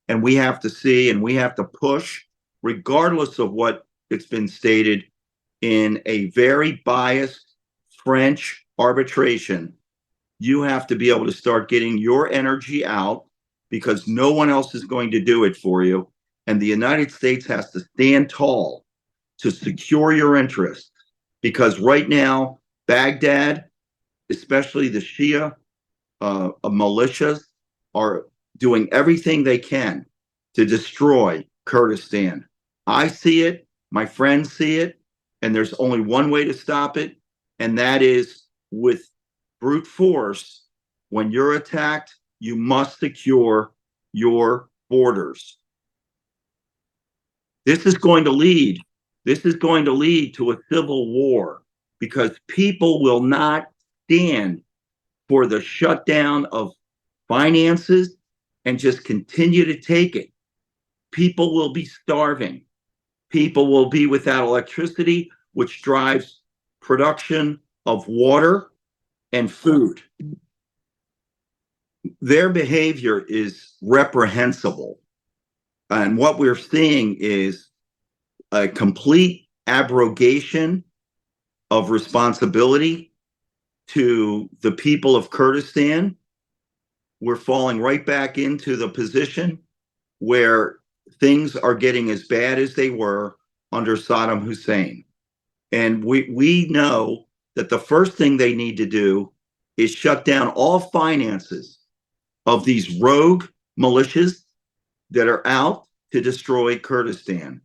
And we have to see and we have to push, regardless of what it's been stated in a very biased French arbitration. You have to be able to start getting your energy out because no one else is going to do it for you. And the United States has to stand tall to secure your interests because right now, Baghdad, especially the Shia militias, are doing everything they can to destroy Kurdistan. I see it, my friends see it, and there's only one way to stop it, and that is with brute force. When you're attacked, you must secure your borders. This is going to lead. This is going to lead to a civil war because people will not stand for the shutdown of finances and just continue to take it. People will be starving. People will be without electricity, which drives production of water and food. Their behavior is reprehensible. And what we're seeing is a complete abrogation of responsibility to the people of Kurdistan. We're falling right back into the position where things are getting as bad as they were under Saddam Hussein. And we know that the first thing they need to do is shut down all finances of these rogue militias that are out to destroy Kurdistan.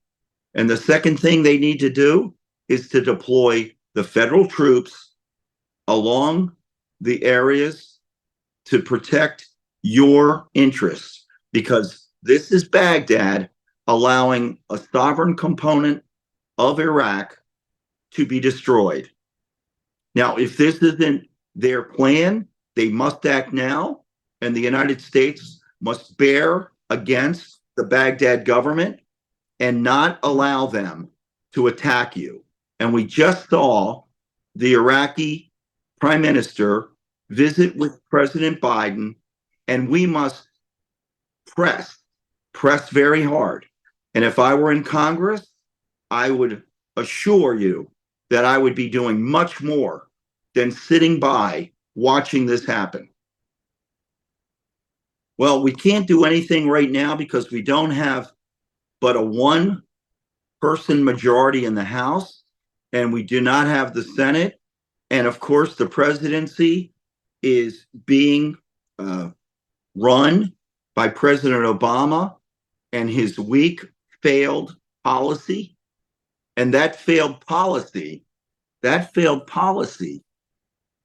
And the second thing they need to do is to deploy the federal troops along the areas to protect your interests, because this is Baghdad allowing a sovereign component of Iraq to be destroyed. Now, if this isn't their plan, they must act now, and the United States must bear against the Baghdad government and not allow them to attack you. And we just saw the Iraqi prime minister visit with President Biden, and we must press very hard. And if I were in Congress, I would assure you that I would be doing much more than sitting by watching this happen. Well, we can't do anything right now because we don't have but a one-person majority in the House, and we do not have the Senate. And of course, the presidency is being run by President Obama and his weak, failed policy. And that failed policy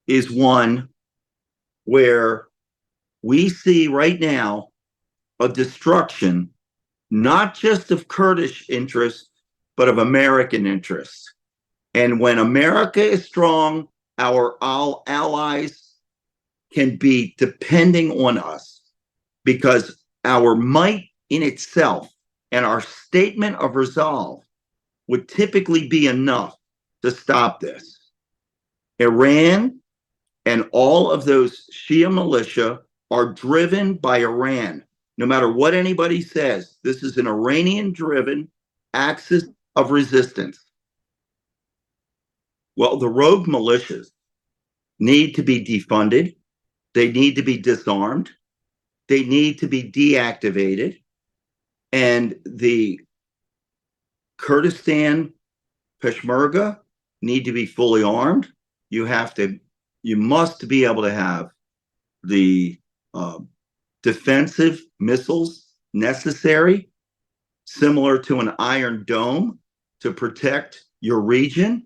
is one where we see right now a destruction, not just of Kurdish interests, but of American interests. And when America is strong, our allies can be depending on us, because our might in itself and our statement of resolve would typically be enough to stop this. Iran and all of those Shia militia are driven by Iran. No matter what anybody says, this is an Iranian-driven axis of resistance. Well, the rogue militias need to be defunded. They need to be disarmed. They need to be deactivated. And the Kurdistan Peshmerga need to be fully armed. You must be able to have the defensive missiles necessary, similar to an Iron Dome, to protect your region.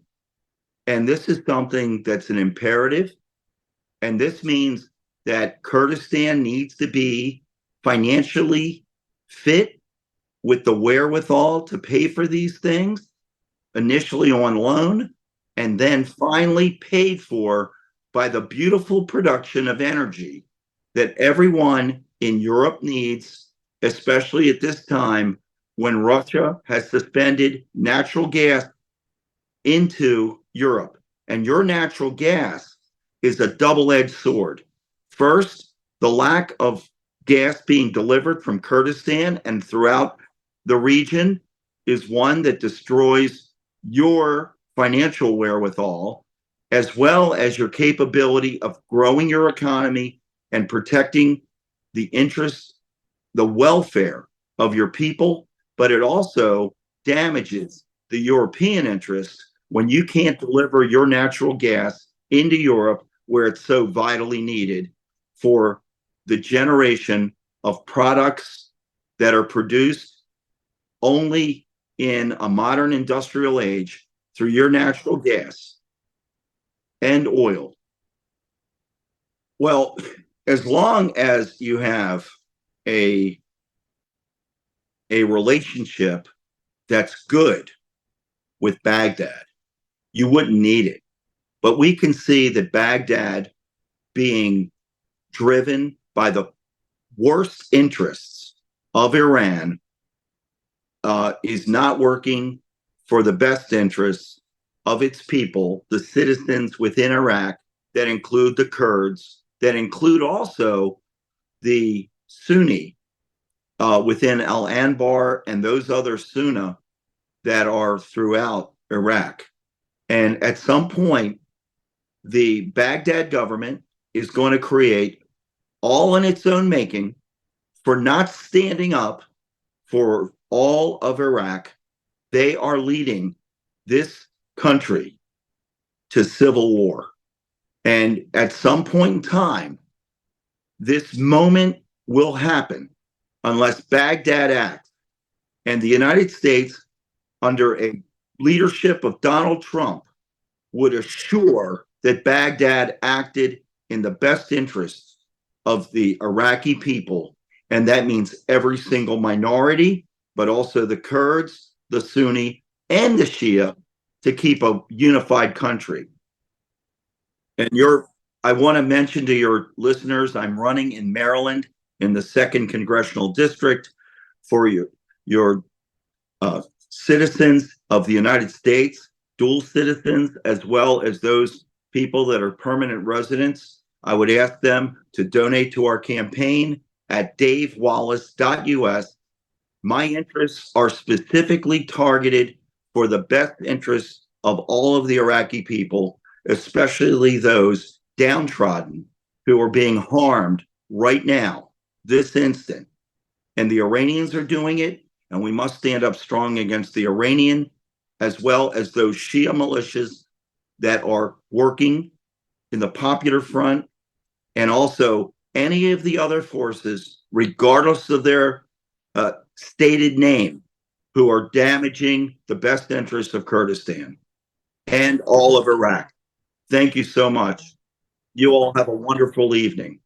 And this is something that's an imperative. And this means that Kurdistan needs to be financially fit with the wherewithal to pay for these things, initially on loan, and then finally paid for by the beautiful production of energy that everyone in Europe needs, especially at this time when Russia has suspended natural gas into Europe. And your natural gas is a double-edged sword. First, the lack of gas being delivered from Kurdistan and throughout the region is one that destroys your financial wherewithal, as well as your capability of growing your economy and protecting the interests, the welfare of your people, but it also damages the European interests when you can't deliver your natural gas into Europe where it's so vitally needed for the generation of products that are produced only in a modern industrial age through your natural gas and oil. Well, as long as you have a a relationship that's good with Baghdad, you wouldn't need it. But we can see that Baghdad being driven by the worst interests of Iran is not working for the best interests of its people, the citizens within Iraq, that include the Kurds, that include also the Sunni within Al Anbar and those other Sunni that are throughout Iraq. And at some point, the Baghdad government is going to create, all in its own making, for not standing up for all of Iraq. They are leading this country to civil war. And at some point in time, this moment will happen unless Baghdad acts. And the United States, under a leadership of Donald Trump, would assure that Baghdad acted in the best interests of the Iraqi people. And that means every single minority, but also the Kurds, the Sunni, and the Shia, to keep a unified country. And I want to mention to your listeners, I'm running in Maryland in the 2nd Congressional District for your citizens of the United States, dual citizens, as well as those people that are permanent residents. I would ask them to donate to our campaign at davewallace.us. My interests are specifically targeted for the best interests of all of the Iraqi people, especially those downtrodden who are being harmed right now, this instant. And the Iranians are doing it, and we must stand up strong against the Iranian, as well as those Shia militias that are working in the Popular Front, and also any of the other forces, regardless of their stated name, who are damaging the best interests of Kurdistan and all of Iraq. Thank you so much. You all have a wonderful evening.